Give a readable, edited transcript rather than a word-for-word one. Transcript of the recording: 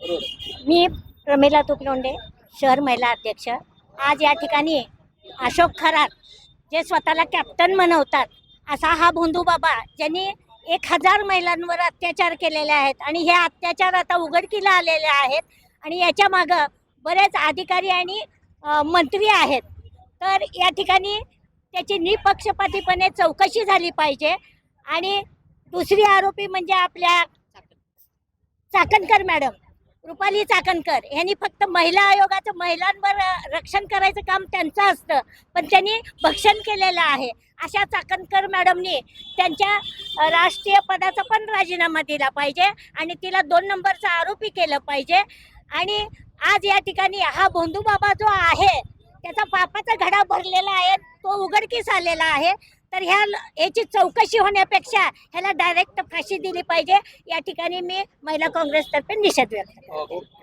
मी प्रमिला तुपलोंडे, शहर महिला अध्यक्ष. आज या ठिकाणी अशोक खरात जे स्वतःला कॅप्टन म्हणवतात असा हा भोंदू बाबा, ज्यांनी 1000 महिलांवर अत्याचार केलेले आहेत आणि हे अत्याचार आता उघडकीला आलेले आहेत आणि याच्या मागं बरेच अधिकारी आणि मंत्री आहेत. तर या ठिकाणी त्याची निपक्षपातीपणे चौकशी झाली पाहिजे. आणि दुसरी आरोपी म्हणजे आपल्या चाकणकर मॅडम, रुपाली चाकणकर यांनी फक्त महिला आयोगाचं महिलांवर रक्षण करायचं काम त्यांचं असतं, पण त्यांनी भक्षण केलेलं आहे. अशा चाकणकर मॅडमनी त्यांच्या राष्ट्रीय पदाचा पण राजीनामा दिला पाहिजे आणि तिला 2 नंबरचा आरोपी केलं पाहिजे. आणि आज या ठिकाणी हा भोंदू बाबा जो आहे त्याचा पापाचा घडा भरलेला आहे, तो उघडकीस आलेला आहे. तर याची चौकशी होण्यापेक्षा ह्याला डायरेक्ट फाशी दिली पाहिजे. या ठिकाणी मी महिला काँग्रेसतर्फे निषेध व्यक्त करते.